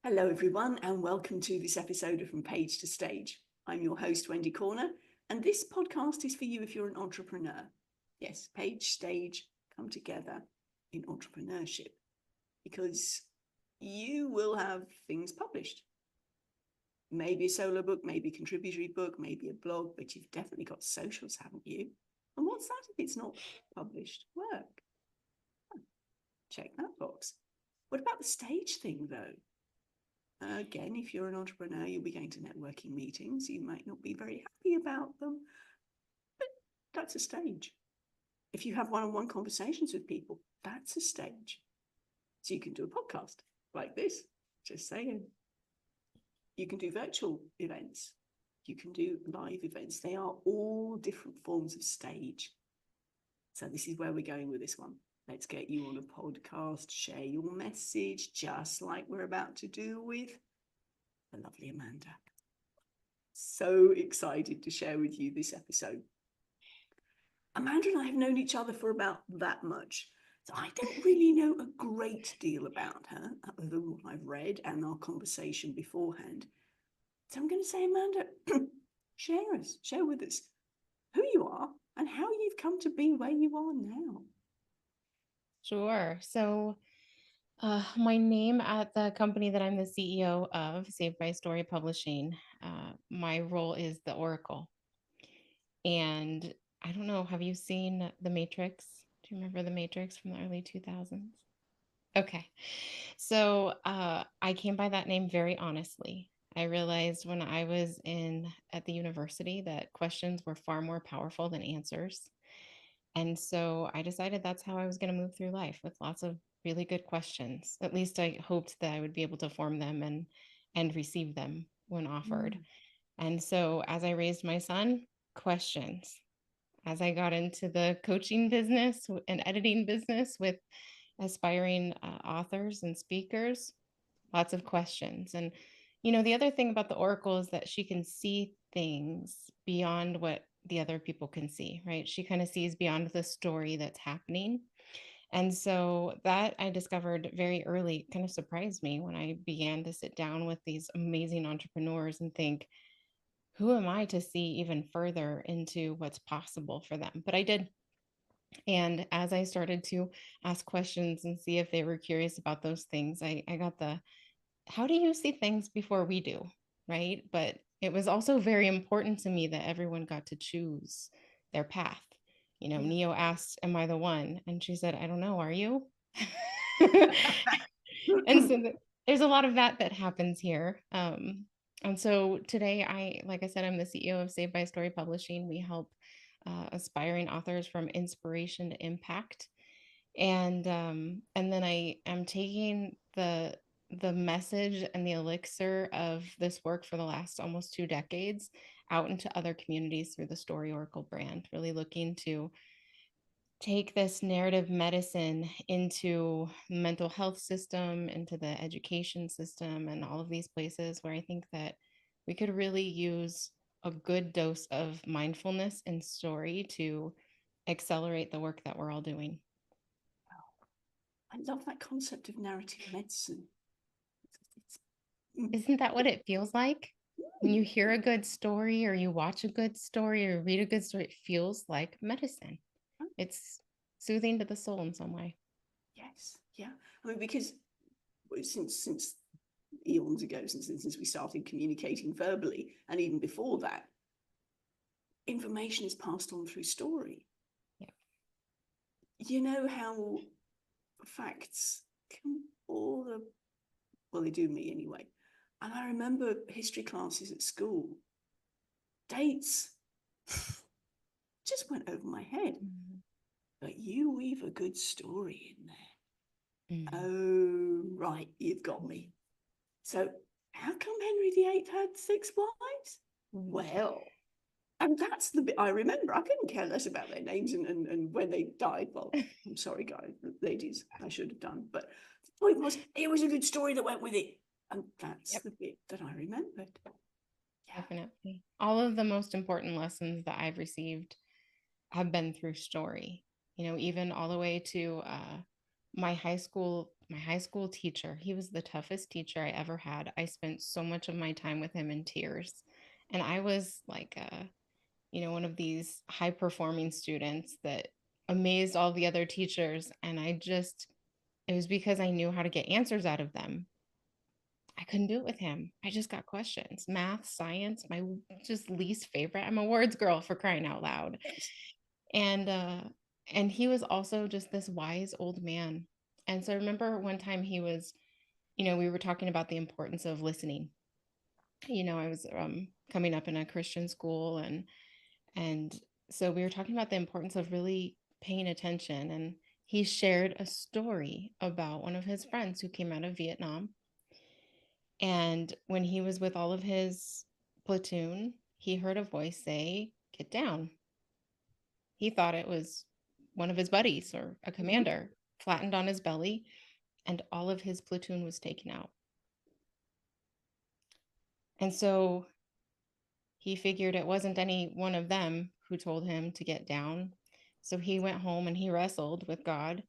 Hello, everyone, and welcome to this episode of From Page to Stage. I'm your host, Wendy Corner, and this podcast is for you if you're an entrepreneur. Yes, page, stage, come together in entrepreneurship, because you will have things published. Maybe a solo book, maybe a contributory book, maybe a blog, but you've definitely got socials, haven't you? And what's that if it's not published work? Check that box. What about the stage thing, though? Again, if you're an entrepreneur, you'll be going to networking meetings. You might not be very happy about them, but that's a stage. If you have one-on-one conversations with people, that's a stage. So you can do a podcast like this, just saying. You can do virtual events. You can do live events. They are all different forms of stage. So this is where we're going with this one. Let's get you on a podcast, share your message, just like we're about to do with the lovely Amanda. So excited to share with you this episode. Amanda and I have known each other for about that much. So I don't really know a great deal about her, other than what I've read and our conversation beforehand. So I'm going to say, Amanda, share with us who you are and how you've come to be where you are now. Sure. So my name at the company that I'm the CEO of, Saved by Story Publishing, my role is the Oracle. And I don't know, have you seen The Matrix? Do you remember The Matrix from the early 2000s? Okay. So I came by that name very honestly. I realized when I was at the university that questions were far more powerful than answers. And so I decided that's how I was going to move through life, with lots of really good questions. At least I hoped that I would be able to form them and receive them when offered. And so as I raised my son, questions. As I got into the coaching business and editing business with aspiring authors and speakers, lots of questions. And the other thing about the Oracle is that she can see things beyond what the other people can see, right? She kind of sees beyond the story that's happening. And so that I discovered very early kind of surprised me when I began to sit down with these amazing entrepreneurs and think, who am I to see even further into what's possible for them? But I did. And as I started to ask questions and see if they were curious about those things, I got the, how do you see things before we do? Right. But it was also very important to me that everyone got to choose their path. Neo asked, am I the one? And she said, I don't know. Are you? And so there's a lot of that happens here. And so today, like I said, I'm the CEO of Saved by Story Publishing. We help aspiring authors from inspiration to impact. And then I am taking the message and the elixir of this work for the last almost 2 decades out into other communities through the Story Oracle brand, really looking to take this narrative medicine into the mental health system, into the education system, and all of these places where I think that we could really use a good dose of mindfulness and story to accelerate the work that we're all doing. I love that concept of narrative medicine. Isn't that what it feels like? When you hear a good story or you watch a good story or read a good story, it feels like medicine. It's soothing to the soul in some way. Yes, yeah. I mean, because since eons ago, since we started communicating verbally, and even before that, information is passed on through story. Yeah. You know how facts can they do me anyway. And I remember history classes at school. Dates just went over my head. Mm-hmm. But you weave a good story in there. Mm-hmm. Oh, right, you've got me. So how come Henry VIII had 6 wives? Well, and that's the bit I remember. I couldn't care less about their names and when they died. Well, I'm sorry, guys, ladies, I should have done. But the point was, it was a good story that went with it. And that's the bit that I remembered. Yeah. Definitely. All of the most important lessons that I've received have been through story, even all the way to my high school my high school teacher. He was the toughest teacher I ever had. I spent so much of my time with him in tears. And I was like, one of these high performing students that amazed all the other teachers. And it was because I knew how to get answers out of them. I couldn't do it with him. I just got questions. Math, science, my just least favorite. I'm a words girl, for crying out loud. Yes. And he was also just this wise old man. And so I remember one time we were talking about the importance of listening. I was coming up in a Christian school, and so we were talking about the importance of really paying attention. And he shared a story about one of his friends who came out of Vietnam. And when he was with all of his platoon, he heard a voice say, "Get down." He thought it was one of his buddies or a commander, flattened on his belly, and all of his platoon was taken out. And so he figured it wasn't any one of them who told him to get down. So he went home and he wrestled with God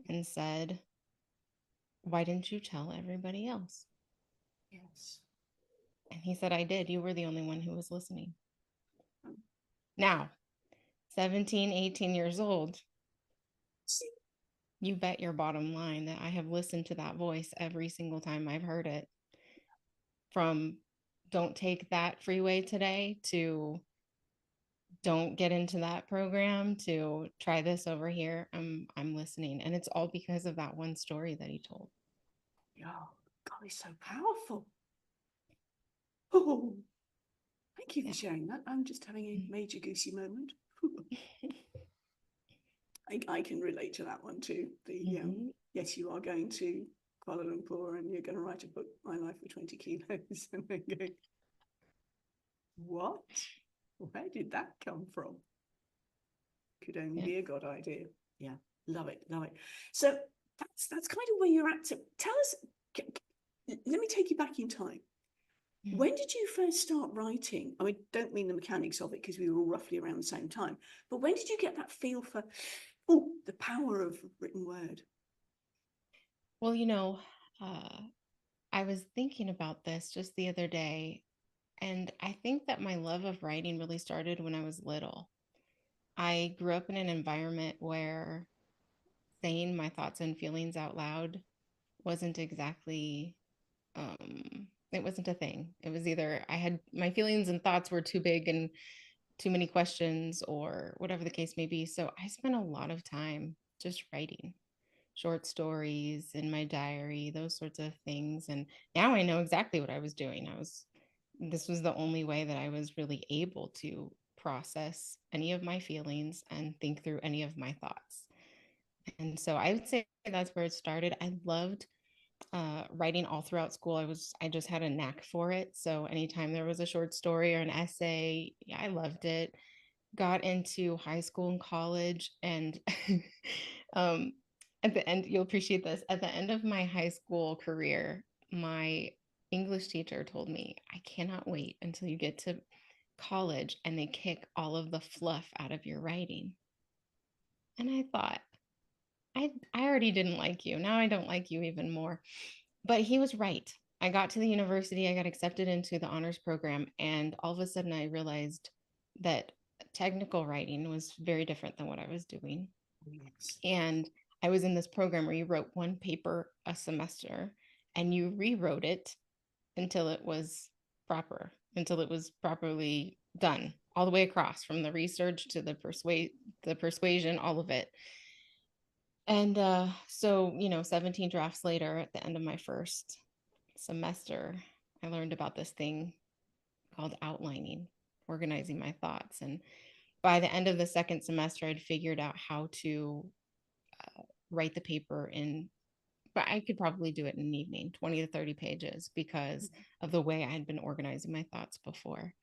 and said, "Why didn't you tell everybody else?" Yes. And he said, "I did. You were the only one who was listening." Now, 17, 18 years old, you bet your bottom line that I have listened to that voice every single time I've heard it. From don't take that freeway today to don't get into that program to try this over here. I'm listening. And it's all because of that one story that he told. Yeah. God, it's so powerful. Oh, thank you for sharing that. I'm just having a major goosey moment. I can relate to that one too. Yes, you are going to Kuala Lumpur and you're going to write a book, My Life with 20 Kilos. And then go, what? Where did that come from? Could only be a God idea. Yeah, love it, love it. So that's kind of where you're at. So tell us, let me take you back in time. When did you first start writing? I mean, don't mean the mechanics of it because we were all roughly around the same time, but when did you get that feel for, the power of written word? Well, I was thinking about this just the other day, and I think that my love of writing really started when I was little. I grew up in an environment where saying my thoughts and feelings out loud wasn't exactly it wasn't a thing. It was either I had my feelings and thoughts were too big and too many questions or whatever the case may be. So I spent a lot of time just writing short stories in my diary, those sorts of things. And now I know exactly what I was doing. This was the only way that I was really able to process any of my feelings and think through any of my thoughts. And so I would say that's where it started. I loved writing all throughout school. I just had a knack for it. So anytime there was a short story or an essay, yeah, I loved it. Got into high school and college, and um, at the end, you'll appreciate this. At the end of my high school career, my English teacher told me, "I cannot wait until you get to college and they kick all of the fluff out of your writing." And I thought, I already didn't like you. Now I don't like you even more. But he was right. I got to the university, I got accepted into the honors program, and all of a sudden I realized that technical writing was very different than what I was doing. Yes. And I was in this program where you wrote one paper a semester and you rewrote it until it was properly done, all the way across from the research to the persuasion, all of it. And so, 17 drafts later, at the end of my first semester, I learned about this thing called outlining, organizing my thoughts. And by the end of the second semester, I'd figured out how to write the paper but I could probably do it in an evening, 20 to 30 pages, because of the way I had been organizing my thoughts before.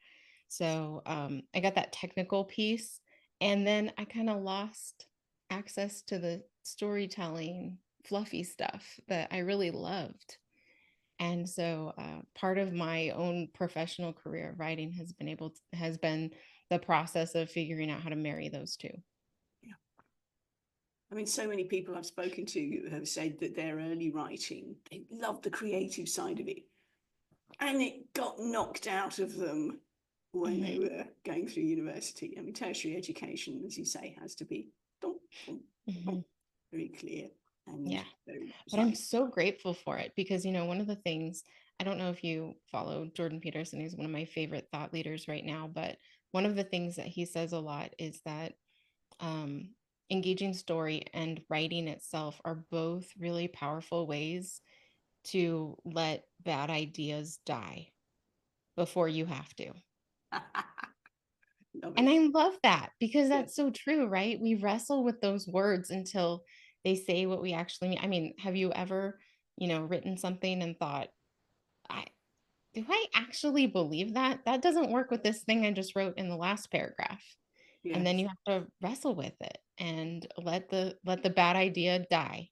So I got that technical piece, and then I kind of lost access to the storytelling, fluffy stuff that I really loved. And so part of my own professional career of writing has been the process of figuring out how to marry those two. Yeah. I mean, so many people I've spoken to have said that their early writing, they loved the creative side of it, and it got knocked out of them when they were going through university. I mean, tertiary education, as you say, has to be very clear and Yeah. very But I'm precise. so grateful for it because, one of the things, I don't know if you follow Jordan Peterson, who's one of my favorite thought leaders right now, but one of the things that he says a lot is that um, engaging story and writing itself are both really powerful ways to let bad ideas die before you have to. Love And it. I love that because Yeah. that's so true, right? We wrestle with those words until they say what we actually mean. I mean, have you ever, written something and thought, I do I actually believe that? That doesn't work with this thing I just wrote in the last paragraph. And then Yes. you have to wrestle with it and let the bad idea die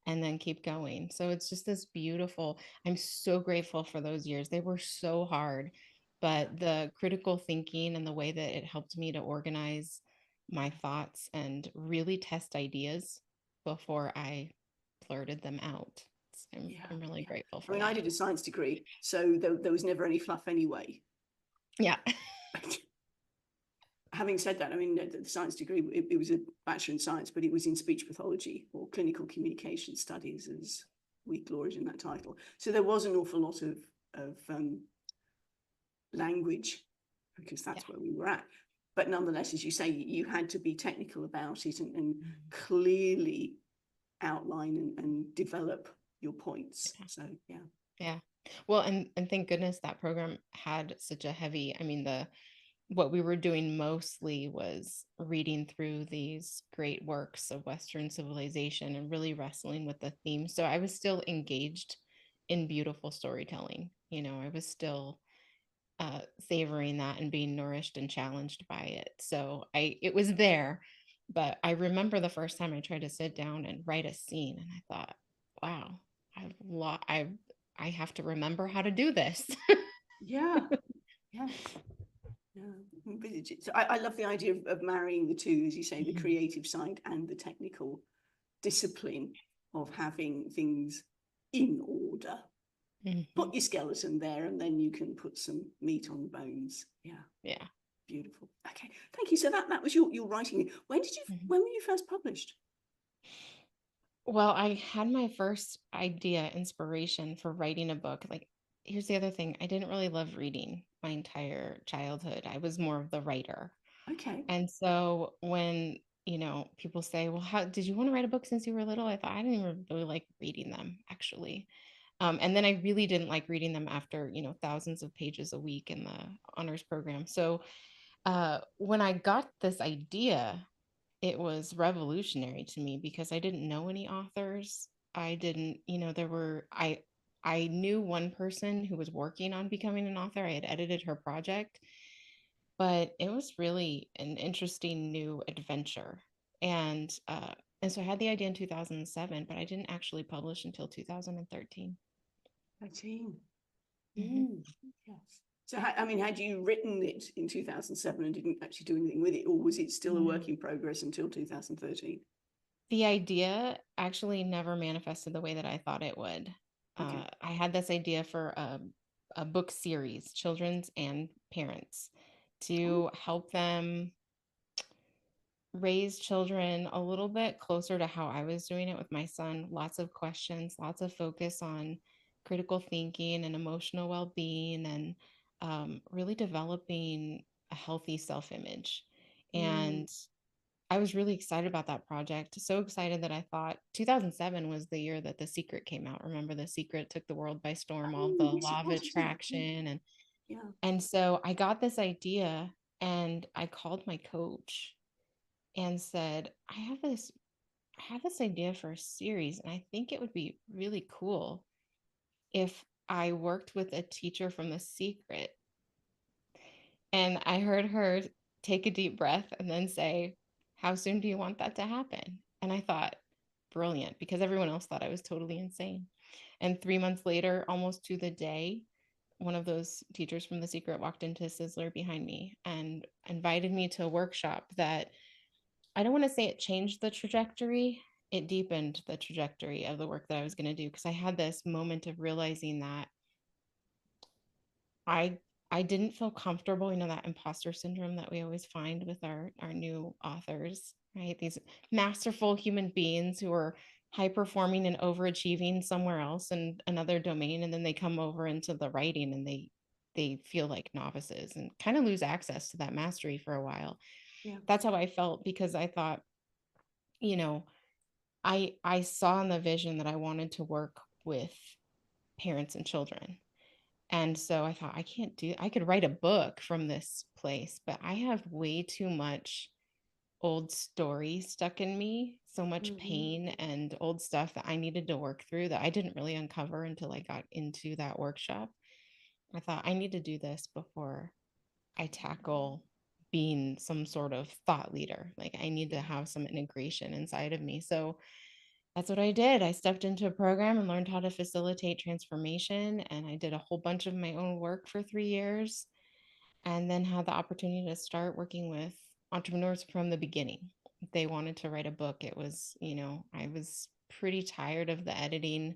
and then keep going. So it's just this beautiful, I'm so grateful for those years. They were so hard, but the critical thinking and the way that it helped me to organize my thoughts and really test ideas before I blurted them out. I'm really Yeah. grateful I for mean, I that. did a science degree, so there was never any fluff anyway. Yeah. Having said that, I mean, the science degree, it was a bachelor in science, but it was in speech pathology or clinical communication studies, as we gloried in that title. So there was an awful lot of language, because Yeah. that's where we were at. But nonetheless, as you say, you had to be technical about it and clearly outline and develop your points. So yeah. Yeah. Well, and thank goodness that program had such a heavy, what we were doing mostly was reading through these great works of Western civilization and really wrestling with the theme. So I was still engaged in beautiful storytelling. I was still savoring that and being nourished and challenged by it. So it was there. But I remember the first time I tried to sit down and write a scene, and I thought, wow, I have to remember how to do this. Yeah. Yes. Yeah. So I love the idea of marrying the two, as you say, the creative side and the technical discipline of having things in order. Put your skeleton there and then you can put some meat on the bones. Yeah. Yeah. Beautiful. Okay. Thank you. So that was your writing. When were you first published? Well, I had my first idea, inspiration for writing a book. Like, here's the other thing. I didn't really love reading my entire childhood. I was more of the writer. Okay. And so when, people say, well, how did you want to write a book since you were little? I thought I didn't even really like reading them, actually. And then I really didn't like reading them after, thousands of pages a week in the honors program. So when I got this idea, it was revolutionary to me because I didn't know any authors. I didn't, I knew one person who was working on becoming an author. I had edited her project, but it was really an interesting new adventure. And and so I had the idea in 2007, but I didn't actually publish until 2013. 13. Mhm. Yes. So, I mean, had you written it in 2007 and didn't actually do anything with it, or was it still a work in progress until 2013? The idea actually never manifested the way that I thought it would. Okay. I had this idea for a book series, children's and parents, Oh, to help them raise children a little bit closer to how I was doing it with my son. Lots of questions, lots of focus on critical thinking and emotional well being, and really developing a healthy self image. And I was really excited about that project. So excited that I thought 2007 was the year that The Secret came out. Remember, The Secret took the world by storm, all the yes, it law of was, wasn't it? Yeah. attraction. And Yeah. and so I got this idea and I called my coach and said, I have this idea for a series, and I think it would be really cool if I worked with a teacher from The Secret. And I heard her take a deep breath and then say, how soon do you want that to happen? And I thought, brilliant, because everyone else thought I was totally insane. And 3 months later, almost to the day, one of those teachers from The Secret walked into Sizzler behind me and invited me to a workshop that I don't want to say it changed the trajectory. It deepened the trajectory of the work that I was going to do, because I had this moment of realizing that I I didn't feel comfortable, that imposter syndrome that we always find with our new authors, right? These masterful human beings who are high performing and overachieving somewhere else in another domain, and then they come over into the writing and they feel like novices and kind of lose access to that mastery for a while. Yeah. That's how I felt, because I thought, you know, I saw in the vision that I wanted to work with parents and children. And so I thought, I could write a book from this place, but I have way too much old story stuck in me, so much pain and old stuff that I needed to work through that I didn't really uncover until I got into that workshop. I thought, I need to do this before I tackle being some sort of thought leader. Like, I need to have some integration inside of me. So that's what I did. I stepped into a program and learned how to facilitate transformation. And I did a whole bunch of my own work for 3 years, and then had the opportunity to start working with entrepreneurs from the beginning. If they wanted to write a book, it was, I was pretty tired of the editing,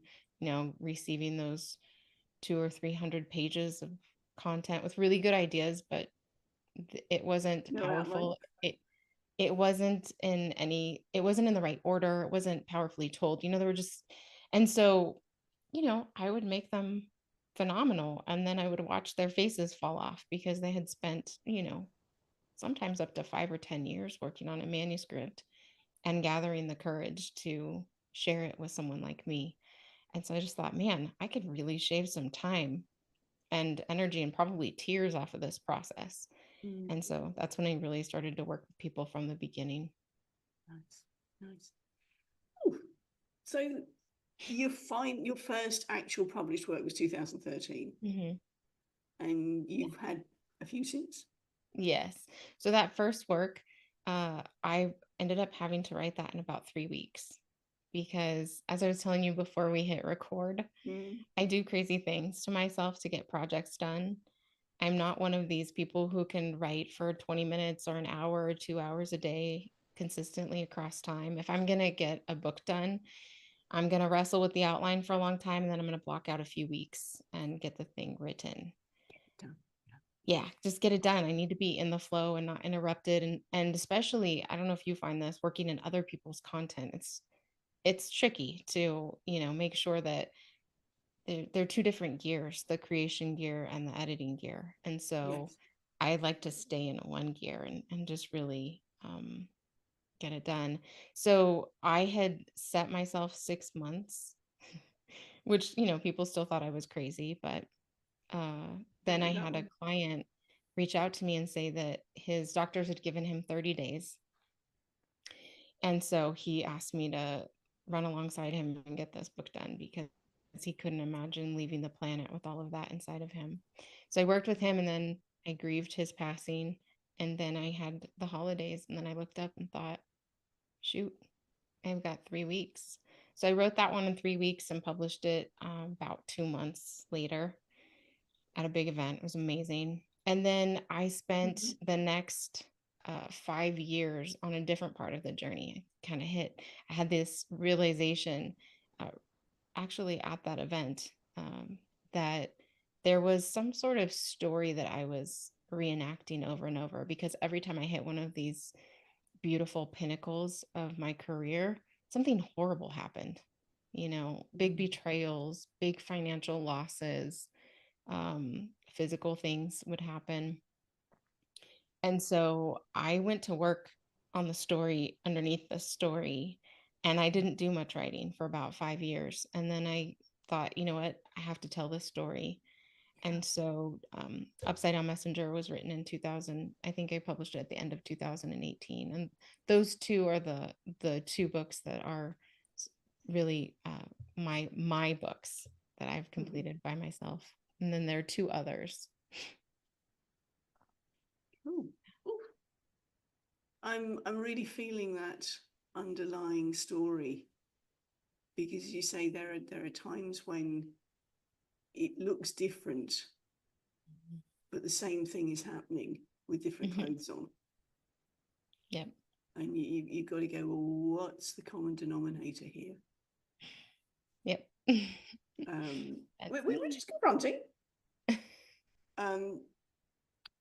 receiving those 200 or 300 pages of content with really good ideas, but it wasn't No outline. powerful. It wasn't in the right order. It wasn't powerfully told. There were just, and so, I would make them phenomenal, and then I would watch their faces fall off because they had spent, sometimes up to 5 or 10 years working on a manuscript and gathering the courage to share it with someone like me. And so I just thought, man, I could really shave some time and energy and probably tears off of this process. And so that's when I really started to work with people from the beginning. Nice, nice. Ooh. So your first actual published work was 2013, and you've had a few since? Yes. So that first work, I ended up having to write that in about 3 weeks, because, as I was telling you before we hit record, I do crazy things to myself to get projects done. I'm not one of these people who can write for 20 minutes or an hour or 2 hours a day consistently across time. If I'm going to get a book done, I'm going to wrestle with the outline for a long time, and then I'm going to block out a few weeks and get the thing written. Done. Yeah, just get it done. I need to be in the flow and not interrupted. And especially, I don't know if you find this working in other people's content, it's tricky to, make sure that they're two different gears, the creation gear and the editing gear. And so Yes. I like to stay in one gear and just really get it done. So I had set myself 6 months, which, people still thought I was crazy. But then I Like that had a one. client reach out to me and say that his doctors had given him 30 days. And so he asked me to run alongside him and get this book done, because he couldn't imagine leaving the planet with all of that inside of him. So I worked with him, and then I grieved his passing. And then I had the holidays, and then I looked up and thought, shoot, I've got 3 weeks. So I wrote that one in 3 weeks and published it about 2 months later at a big event. It was amazing. And then I spent the next 5 years on a different part of the journey. I had this realization actually at that event, that there was some sort of story that I was reenacting over and over, because every time I hit one of these beautiful pinnacles of my career, something horrible happened. Big betrayals, big financial losses, physical things would happen. And so I went to work on the story underneath the story, and I didn't do much writing for about 5 years. And then I thought, you know what, I have to tell this story. And so Upside Down Messenger was written in 2000. I think I published it at the end of 2018. And those two are the two books that are really my books that I've completed by myself. And then there are two others. Ooh. Ooh. I'm really feeling that underlying story, because you say there are times when it looks different, but the same thing is happening with different clothes on. Yep. And you've got to go, well, what's the common denominator here? Yep. Which is confronting.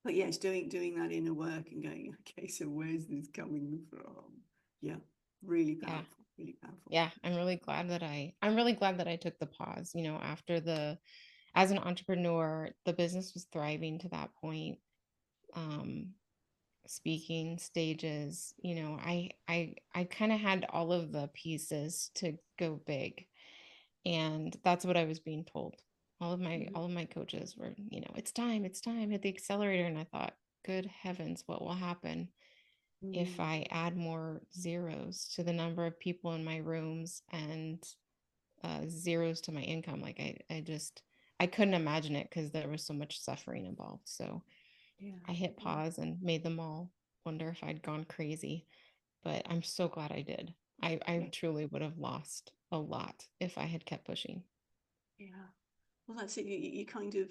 But yes, doing that inner work and going, okay, so where's this coming from? Yeah, really powerful, really powerful. Yeah, I'm really glad that I took the pause, after as an entrepreneur, the business was thriving to that point. Speaking stages, I kind of had all of the pieces to go big. And that's what I was being told. All of my coaches were, it's time, hit the accelerator. And I thought, good heavens, what will happen if I add more zeros to the number of people in my rooms and zeros to my income? Like I couldn't imagine it because there was so much suffering involved. So I hit pause and made them all wonder if I'd gone crazy. But I'm so glad I did. I truly would have lost a lot if I had kept pushing. Yeah. Well, that's it. You kind of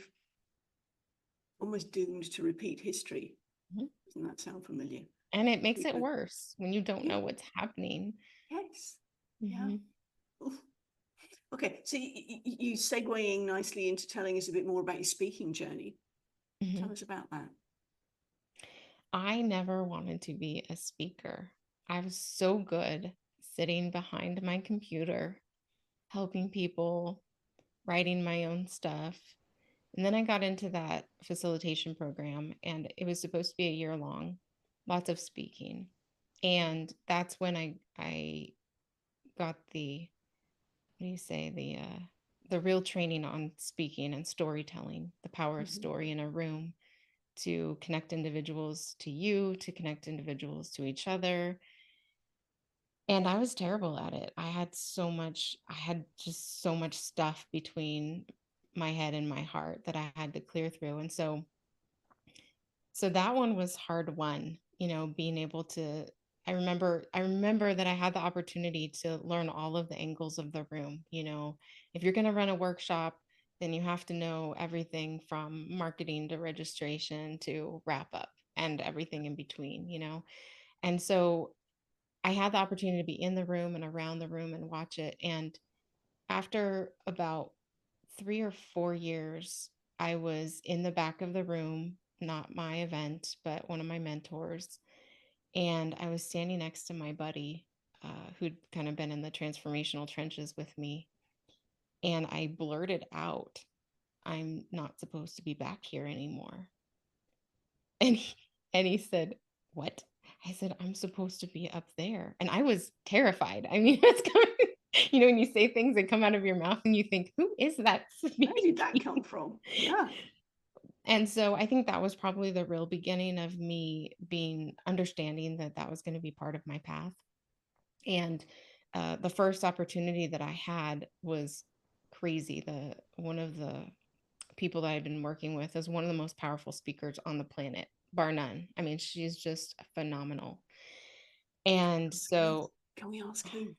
almost doomed to repeat history. Mm-hmm. Doesn't that sound familiar? And it makes it worse when you don't know what's happening. Yes. Mm-hmm. Yeah. Okay. So you segueing nicely into telling us a bit more about your speaking journey. Mm-hmm. Tell us about that. I never wanted to be a speaker. I was so good sitting behind my computer, helping people, writing my own stuff. And then I got into that facilitation program, and it was supposed to be a year long, lots of speaking. And that's when I got the real training on speaking and storytelling, the power of story in a room to connect individuals to you, to connect individuals to each other. And I was terrible at it. I had just so much stuff between my head and my heart that I had to clear through. And so that one was hard won, being able to, I remember that I had the opportunity to learn all of the angles of the room. If you're going to run a workshop, then you have to know everything from marketing to registration to wrap up and everything in between. And so I had the opportunity to be in the room and around the room and watch it. And after about 3 or 4 years, I was in the back of the room, not my event, but one of my mentors. And I was standing next to my buddy, who'd kind of been in the transformational trenches with me. And I blurted out, I'm not supposed to be back here anymore. And he said, what? I said, I'm supposed to be up there. And I was terrified. I mean, it's coming, when you say things that come out of your mouth and you think, who is that speaking? Where did that come from? Yeah. And so I think that was probably the real beginning of me understanding that was going to be part of my path. And the first opportunity that I had was crazy. One of the people that I've been working with is one of the most powerful speakers on the planet, bar none. I mean, she's just phenomenal. And so, can we ask who?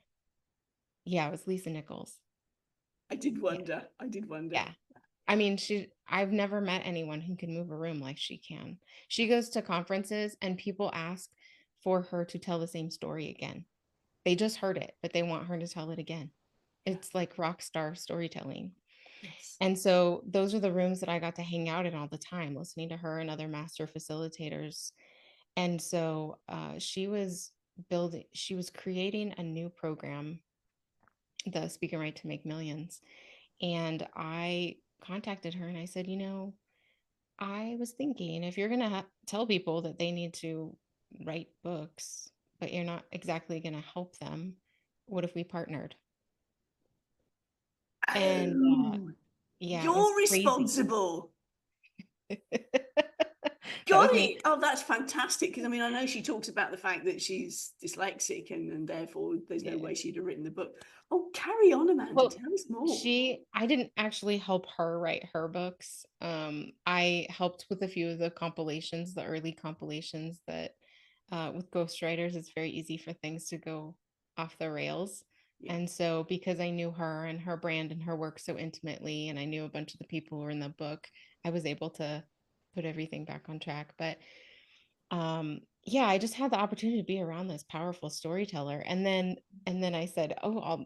Yeah, it was Lisa Nichols. I did wonder. Yeah. I mean, I've never met anyone who can move a room like she can. She goes to conferences and people ask for her to tell the same story again. They just heard it, but they want her to tell it again. It's like rock star storytelling. Yes. And so those are the rooms that I got to hang out in all the time, listening to her and other master facilitators. And so she was creating a new program, the Speak and Write to Make Millions. And I contacted her and I said, I was thinking if you're going to tell people that they need to write books, but you're not exactly going to help them, what if we partnered? And yeah, you're responsible. Got it. Oh, that's fantastic. Because I mean, I know she talks about the fact that she's dyslexic and therefore there's no way she'd have written the book. Oh, carry on, Amanda. Well, tell us more. I didn't actually help her write her books. I helped with a few of the compilations, the early compilations that with ghostwriters, it's very easy for things to go off the rails. Yeah. And so because I knew her and her brand and her work so intimately, and I knew a bunch of the people who were in the book, I was able to put everything back on track. But yeah, I just had the opportunity to be around this powerful storyteller. And then I said, "Oh,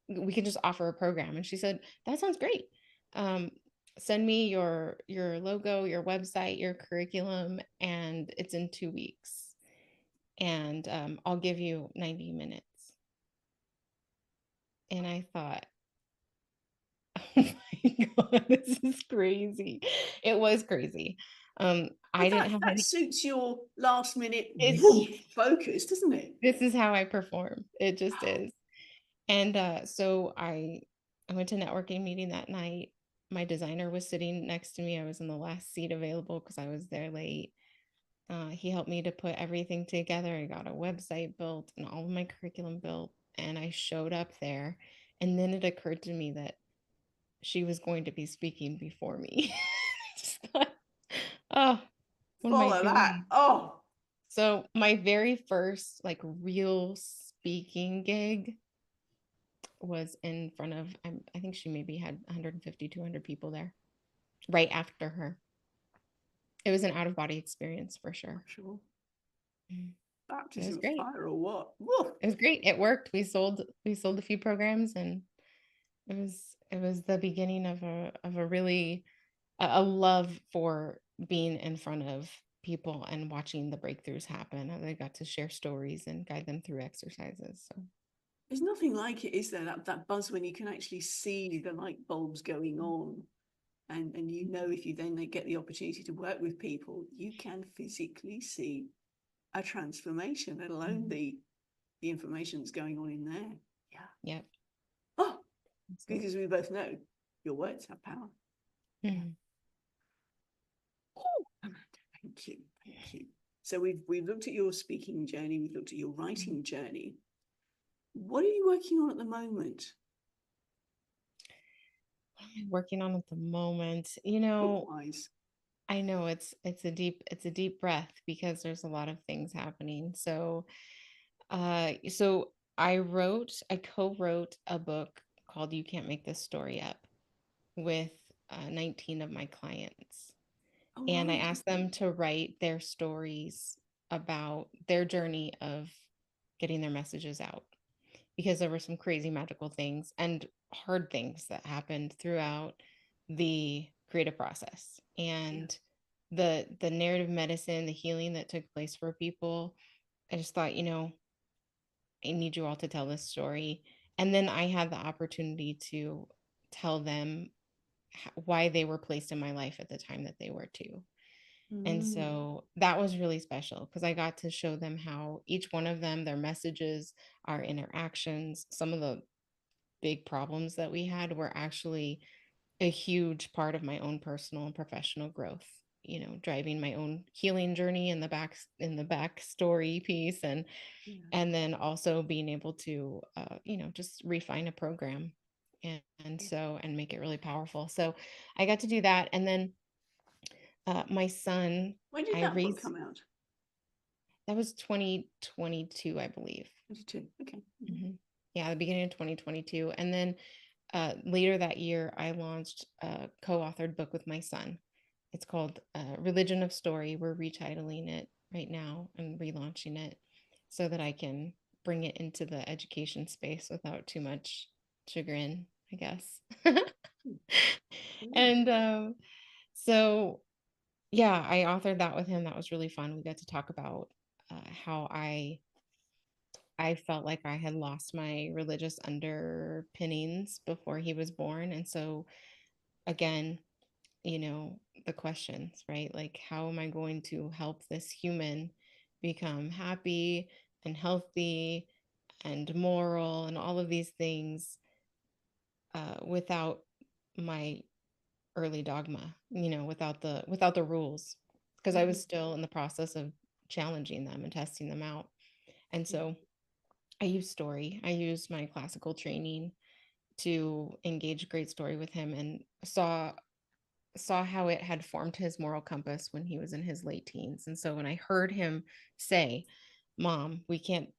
we can just offer a program." And she said, "That sounds great. Um, Send me your logo, your website, your curriculum, and it's in 2 weeks. And I'll give you 90 minutes." And I thought, "Oh my God, this is crazy." It was crazy. But I didn't have that any, suits your last minute it's focus, doesn't it? this is how I perform. It just is. And so I went to networking meeting that night. My designer was sitting next to me. I was in the last seat available because I was there late. He helped me to put everything together. I got a website built and all of my curriculum built, and I showed up there. And then it occurred to me that she was going to be speaking before me. Just thought, oh, what am I Follow that. doing? Oh, So my very first like real speaking gig was in front of, I think she maybe had 150, 200 people there right after her. It was an out of body experience for sure. sure. Mm. It was Baptism of great. fire or what? Woof. It was great. It worked. We sold a few programs, and it was the beginning of a really a love for being in front of people and watching the breakthroughs happen. And I got to share stories and guide them through exercises. So There's nothing like it, is there? That buzz when you can actually see the light bulbs going on. And you know, if you then get the opportunity to work with people, you can physically see a transformation, let alone the information that's going on in there. Yeah. yep. Oh, Absolutely. because we both know your words have power. Yeah. Mhm. Oh, Amanda, thank you. Thank you. So we've looked at your speaking journey, we've looked at your writing journey. What are you working on at the moment? What am I working on at the moment? Book-wise. I know it's a deep breath because there's a lot of things happening. So I co-wrote a book called You Can't Make This Story Up with 19 of my clients. Oh, And I right. asked them to write their stories about their journey of getting their messages out, because there were some crazy magical things and hard things that happened throughout the creative process. Yeah. And the narrative medicine, the healing that took place for people, I just thought, I need you all to tell this story. And then I had the opportunity to tell them why they were placed in my life at the time that they were too. And Mm. so that was really special because I got to show them how each one of them, their messages, our interactions, some of the big problems that we had were actually a huge part of my own personal and professional growth, driving my own healing journey in the backstory piece, and Yeah. and then also being able to just refine a program and make it really powerful. So I got to do that. And then my son, When did I that book raised, come out? that was 2022, I believe. 22. Okay. Mhm. Yeah, the beginning of 2022. And then later that year, I launched a co-authored book with my son. It's called Religion of Story. We're retitling it right now and relaunching it so that I can bring it into the education space without too much chagrin, I guess. Mm. And so, yeah, I authored that with him. That was really fun. We got to talk about how I felt like I had lost my religious underpinnings before he was born. And so, again, the questions, right? Like, how am I going to help this human become happy and healthy and moral and all of these things without my early dogma, without the rules, because I was Mhm. still in the process of challenging them and testing them out. And Yeah. so I use story. I use my classical training to engage great story with him, and saw how it had formed his moral compass when he was in his late teens. And so when I heard him say, "Mom, we can't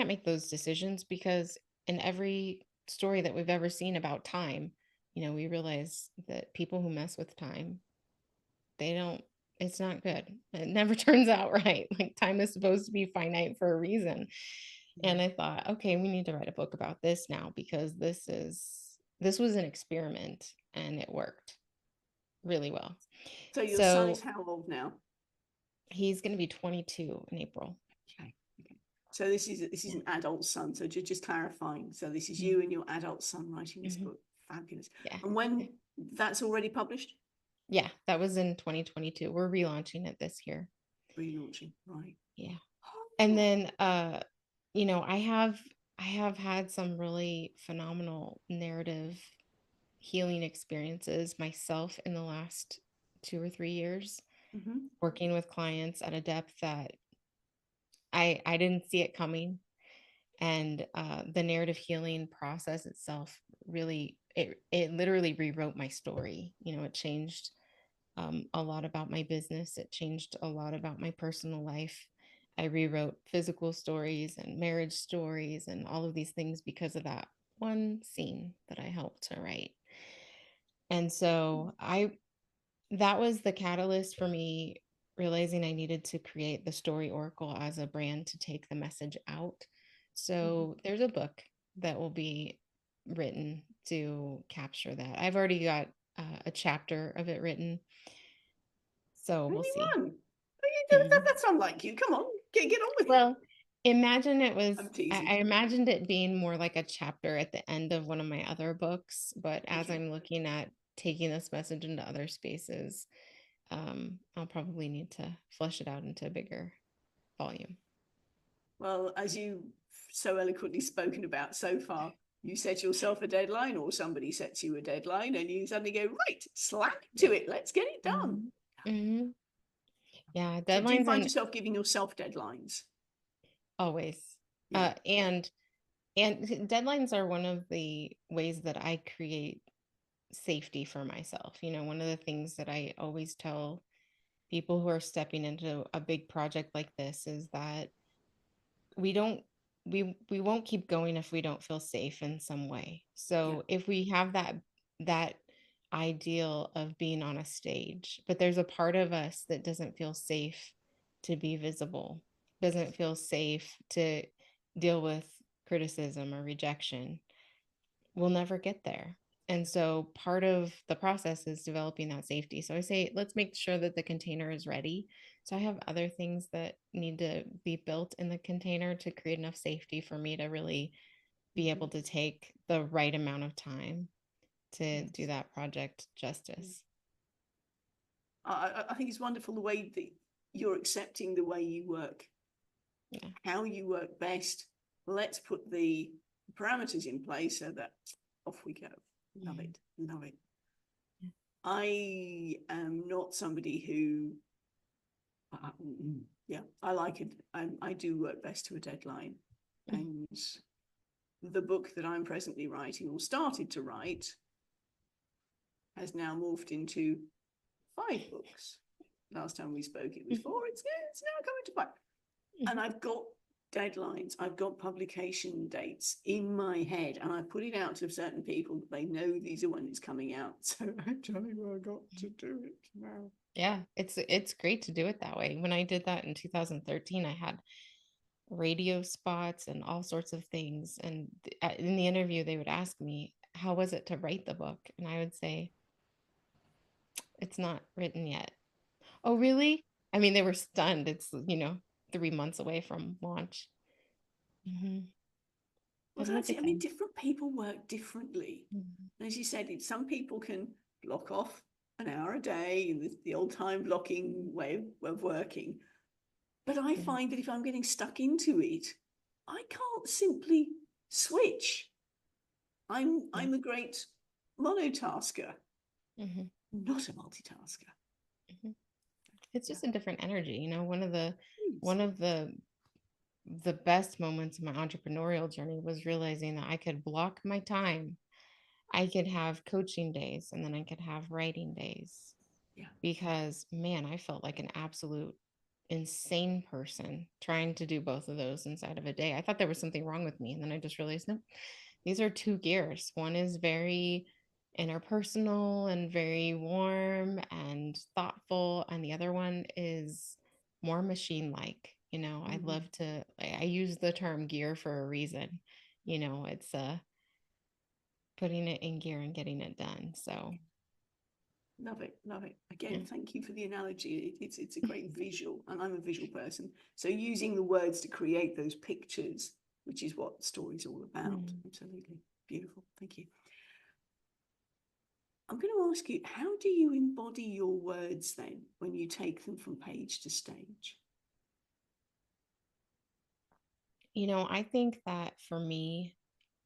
make those decisions because in every story that we've ever seen about time, we realize that people who mess with time, they don't it's not good. It never turns out right. Like time is supposed to be finite for a reason. And I thought, okay, we need to write a book about this now because this was an experiment and it worked really well. So your son is So how old now? he's going to be 22 in April. Okay. So this is Yeah. an adult son. So just clarifying. So this is Mhm. you and your adult son writing this Mhm. book. Fabulous. Yeah. And when that's already published? Yeah, that was in 2022. We're relaunching it this year. Relaunching, right. Yeah. And then you know, I have had some really phenomenal narrative healing experiences myself in the last 2 or 3 years, working with clients at a depth that I didn't see it coming. And the narrative healing process itself really it literally rewrote my story. You know, it changed a lot about my business. It changed a lot about my personal life. I rewrote physical stories and marriage stories and all of these things because of that one scene that I helped to write. And so that was the catalyst for me realizing I needed to create the Story Oracle as a brand to take the message out. So there's a book that will be written to capture that. I've already got a chapter of it written. So we'll see. Anyone? That's unlike you. Come on, get on with it. Well, imagine it was, I'm teasing. I imagined it being more like a chapter at the end of one of my other books. But as Okay. I'm looking at taking this message into other spaces, I'll probably need to flesh it out into a bigger volume. Well, as you so eloquently spoken about so far, you set yourself a deadline or somebody sets you a deadline and you suddenly go, right, slap to it. Let's get it done. Mm-hmm. Yeah, So do you deadlines find are yourself giving yourself deadlines? always. Yeah. And deadlines are one of the ways that I create safety for myself. You know, one of the things that I always tell people who are stepping into a big project like this is that we don't we won't keep going if we don't feel safe in some way. So if we have that ideal of being on a stage, but there's a part of us that doesn't feel safe to be visible, doesn't feel safe to deal with criticism or rejection, we'll never get there. And so part of the process is developing that safety. So I say, let's make sure that the container is ready. So I have other things that need to be built in the container to create enough safety for me to really be able to take the right amount of time to do that project justice. I think it's wonderful the way that you're accepting the way you work, how you work best. Let's put the parameters in place so that off we go. Love it. Love it. I am not somebody who, I like it. I do work best to a deadline. And the book that I'm presently writing or started to write has now morphed into 5 books. Last time we spoke, it was 4. It's now coming to 5. And I've got deadlines. I've got publication dates in my head, and I put it out to certain people that they know these are when it's coming out. So actually, I got to do it now. Yeah, it's great to do it that way. When I did that in 2013, I had radio spots and all sorts of things. And in the interview, they would ask me, how was it to write the book? And I would say, it's not written yet. Oh, really? I mean, they were stunned. It's, 3 months away from launch. Well, that's it. I mean, different people work differently. As you said, some people can block off an hour a day, the old time blocking way of working. But I find that if I'm getting stuck into it, I can't simply switch. I'm a great monotasker, not a multitasker. It's just a different energy. One of the best moments of my entrepreneurial journey was realizing that I could block my time. I could have coaching days and then I could have writing days. Yeah. Because man, I felt like an absolute insane person trying to do both of those inside of a day. I thought there was something wrong with me. And then I just realized, no, these are 2 gears. One is very interpersonal and very warm and and thoughtful, and the other one is more machine-like. I love to, I use the term gear for a reason. It's putting it in gear and getting it done. So love it. Again, thank you for the analogy. It's a great visual, and I'm a visual person. So using the words to create those pictures, which is what the story's all about. Absolutely. Beautiful. Thank you. I'm going to ask you, how do you embody your words then when you take them from page to stage? I think that for me,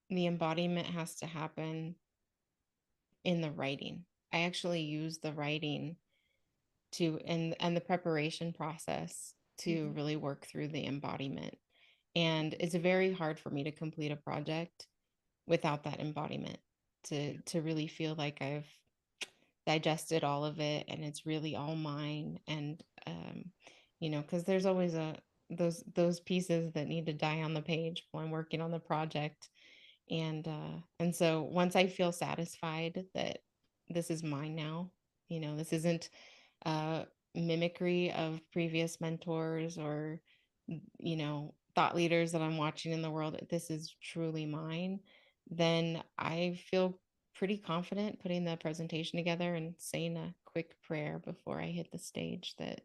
the embodiment has to happen in the writing. I actually use the writing and the preparation process to really work through the embodiment. And it's very hard for me to complete a project without that embodiment, to really feel like I've digested all of it and it's really all mine. And because there's always those pieces that need to die on the page while I'm working on the project. And so once I feel satisfied that this is mine now, this isn't mimicry of previous mentors or thought leaders that I'm watching in the world, this is truly mine, then I feel pretty confident putting the presentation together and saying a quick prayer before I hit the stage, that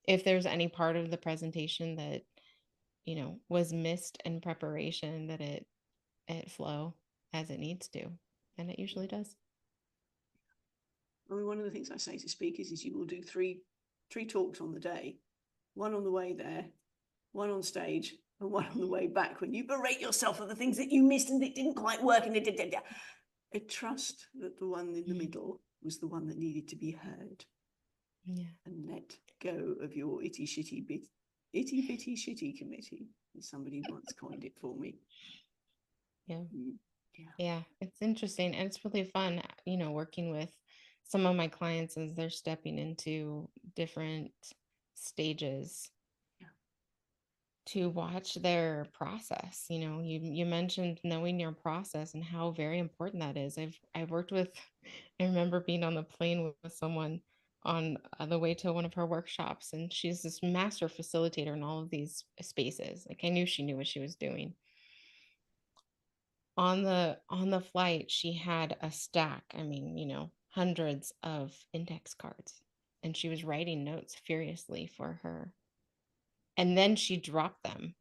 if there's any part of the presentation that was missed in preparation, that it flow as it needs to, and it usually does. I mean, one of the things I say to speakers is you will do three talks on the day, one on the way there, one on stage, and one on the way back, when you berate yourself for the things that you missed and that didn't quite work, and I trust that the one in the middle was the one that needed to be heard. Yeah. And let go of your itty bitty shitty committee, as somebody once coined it for me. Yeah, it's interesting, and it's really fun, working with some of my clients as they're stepping into different stages, to watch their process. You mentioned knowing your process and how very important that is. I've worked with, I remember being on the plane with someone on the way to one of her workshops, and she's this master facilitator in all of these spaces. Like, I knew she knew what she was doing. On the flight, she had a stack, hundreds of index cards, and she was writing notes furiously for her. And then she dropped them.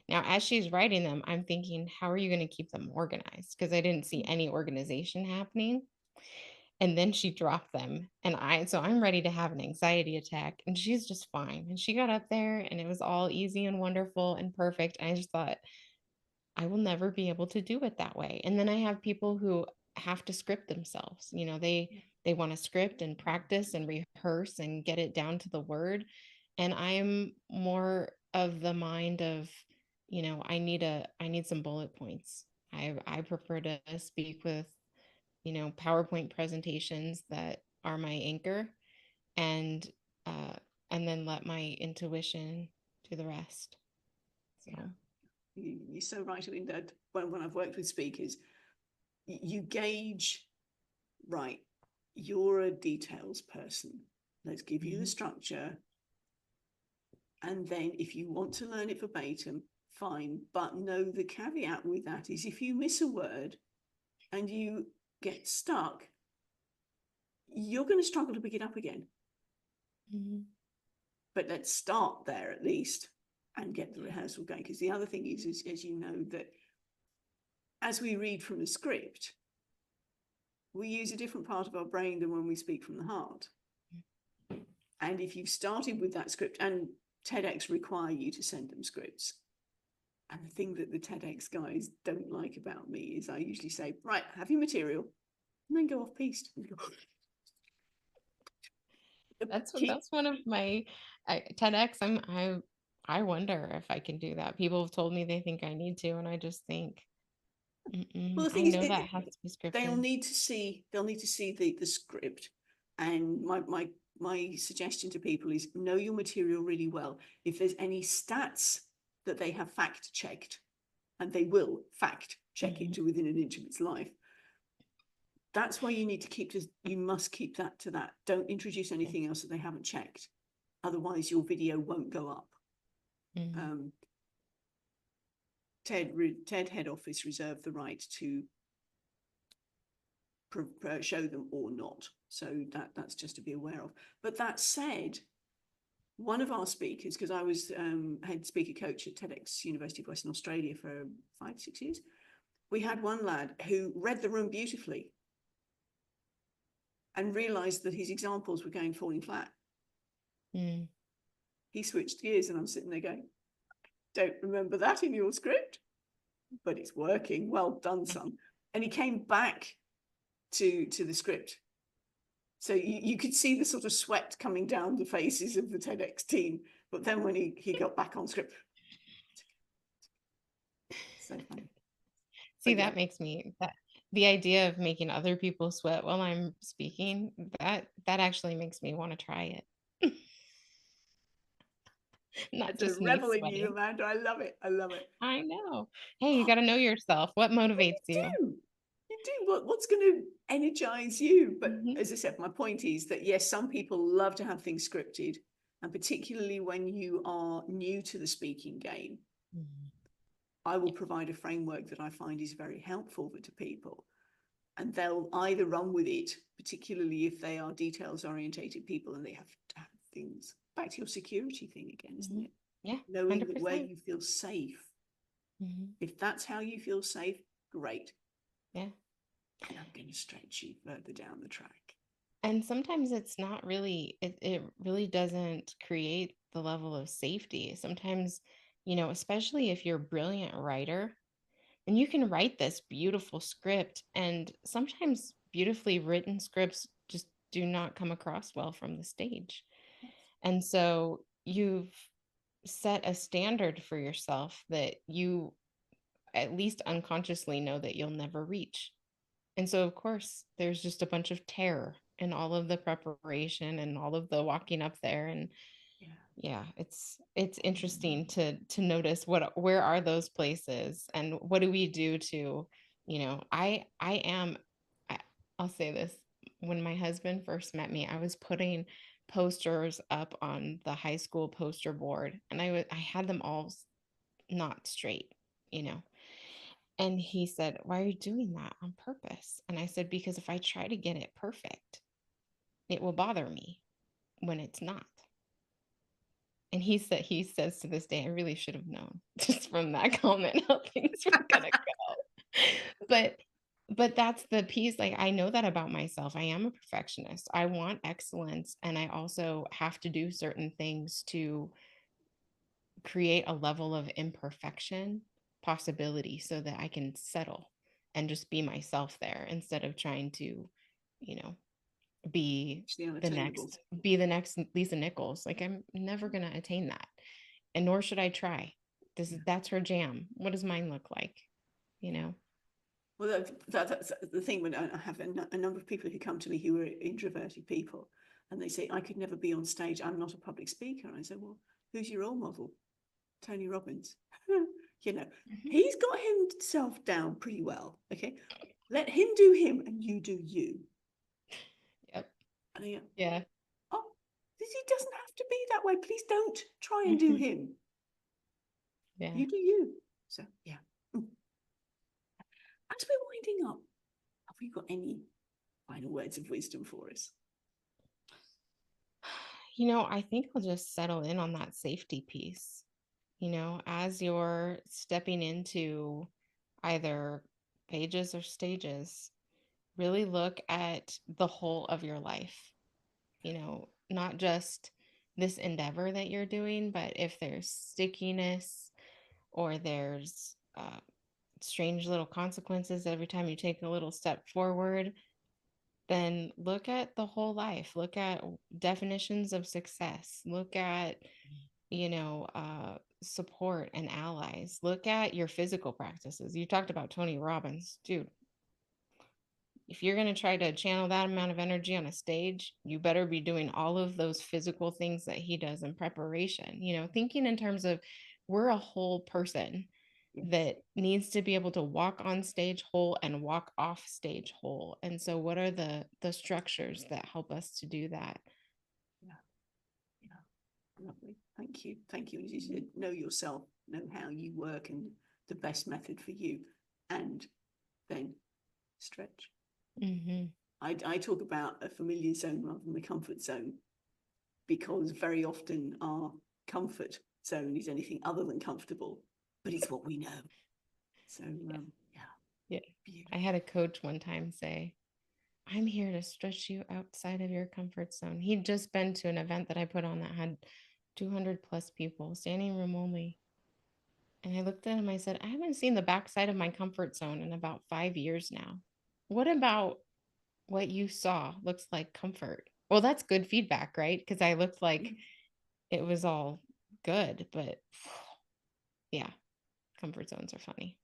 Now, as she's writing them, I'm thinking, how are you going to keep them organized? Because I didn't see any organization happening. And then she dropped them. And so I'm ready to have an anxiety attack. And she's just fine. And she got up there and it was all easy and wonderful and perfect. And I just thought, I will never be able to do it that way. And then I have people who have to script themselves. They want to script and practice and rehearse and get it down to the word. And I'm more of the mind of, I need some bullet points. I prefer to speak with, PowerPoint presentations that are my anchor, and then let my intuition do the rest. So. You're so right. I mean, that when I've worked with speakers, you gauge, right, you're a details person. Let's give you the structure. And then if you want to learn it verbatim, fine. But no, the caveat with that is if you miss a word and you get stuck, you're going to struggle to pick it up again. But let's start there at least and get the rehearsal going. Because the other thing is, as you know, that as we read from the script, we use a different part of our brain than when we speak from the heart. And if you've started with that script, and TEDx require you to send them scripts. And the thing that the TEDx guys don't like about me is I usually say, right, have your material, and then go off piste. That's one of my TEDx. I wonder if I can do that. People have told me they think I need to, and I just think, well, the thing I is, know that has to be scripted. They'll need to see the script. And my suggestion to people is know your material really well. If there's any stats that they have fact checked, and they will fact check it to within an inch of its life, that's why you need to keep this, you must keep that to that. Don't introduce anything else that they haven't checked. Otherwise your video won't go up. Mm-hmm. TED head office reserve the right to show them or not. So that's just to be aware of. But that said, one of our speakers, because I was head speaker coach at TEDx University of Western Australia for 5-6 years, we had one lad who read the room beautifully and realized that his examples were falling flat. Mm. He switched gears, and I'm sitting there going, don't remember that in your script, but it's working. Well done, son. And he came back to the script. So you could see the sort of sweat coming down the faces of the TEDx team. But then when he got back on script, so funny. See, that makes me, that the idea of making other people sweat while I'm speaking, that actually makes me want to try it. Not It's just a me revel in you, sweating. Amanda. I love it. I love it. I know. Hey, you got to know yourself. What motivates you? You do. What's going to energize you? But Mm-hmm. as I said, my point is that yes, some people love to have things scripted, and particularly when you are new to the speaking game, I will provide a framework that I find is very helpful to people, and they'll either run with it, particularly if they are details orientated people and they have to have things. Back to your security thing again, isn't it? Yeah, knowing 100%. where you feel safe. If that's how you feel safe, great. Yeah. And I'm going to stretch you further down the track. And sometimes it's not really, it really doesn't create the level of safety. Sometimes, especially if you're a brilliant writer, and you can write this beautiful script, and sometimes beautifully written scripts just do not come across well from the stage. And so you've set a standard for yourself that you at least unconsciously know that you'll never reach. And so, of course, there's just a bunch of terror in all of the preparation and all of the walking up there. And yeah, it's interesting to notice where are those places and what do we do to, I'll say this. When my husband first met me, I was putting posters up on the high school poster board, and I had them all not straight, And he said, "Why are you doing that on purpose?" And I said, "Because if I try to get it perfect, it will bother me when it's not." And he says to this day, I really should have known just from that comment how things were gonna go. But that's the piece. Like, I know that about myself. I am a perfectionist. I want excellence, and I also have to do certain things to create a level of imperfection possibility so that I can settle and just be myself there instead of trying to, be the next Lisa Nichols. Like, I'm never going to attain that. And nor should I try. That's her jam. What does mine look like? Well, that's the thing. When I have a number of people who come to me who are introverted people, and they say, I could never be on stage. I'm not a public speaker. And I say, well, who's your role model? Tony Robbins. He's got himself down pretty well. Okay. Let him do him and you do you. Yep. And I go, yeah. Oh, he doesn't have to be that way. Please don't try and do him. Yeah. You do you. So, yeah. As we're winding up, have we got any final words of wisdom for us? I think I'll just settle in on that safety piece. As you're stepping into either pages or stages, really look at the whole of your life, not just this endeavor that you're doing, but if there's stickiness or there's strange little consequences every time you take a little step forward, then look at the whole life. Look at definitions of success. Look at, support and allies. Look at your physical practices. You talked about Tony Robbins, dude. If you're going to try to channel that amount of energy on a stage, you better be doing all of those physical things that he does in preparation, thinking in terms of we're a whole person. Yes. that needs to be able to walk on stage whole and walk off stage whole. And so what are the structures that help us to do that? Yeah. Yeah. Lovely. Thank you. Thank you. As you said, know yourself, know how you work and the best method for you, and then stretch. Mm-hmm. I talk about a familiar zone rather than the comfort zone, because very often our comfort zone is anything other than comfortable, but it's what we know. So Yeah. beautiful. I had a coach one time say, I'm here to stretch you outside of your comfort zone. He'd just been to an event that I put on that had 200 plus people, standing room only. And I looked at him, I said, I haven't seen the backside of my comfort zone in about 5 years now. What about what you saw looks like comfort? Well, that's good feedback, right? Because I looked like it was all good, but yeah, comfort zones are funny.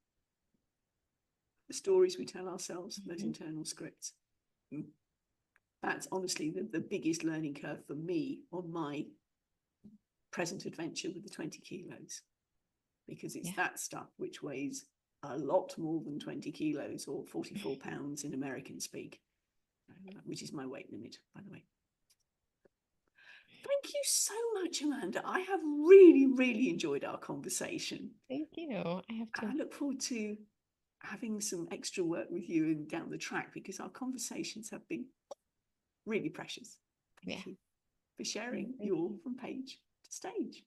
The stories we tell ourselves, those internal scripts. That's honestly the biggest learning curve for me on my present adventure with the 20 kilos, because it's that stuff which weighs a lot more than 20 kilos or 44 pounds in American speak, which is my weight limit, by the way. Thank you so much, Amanda. I have really, really enjoyed our conversation. Thank you. I have to. I look forward to having some extra work with you down the track, because our conversations have been really precious. Thank you for sharing your From Page to Stage.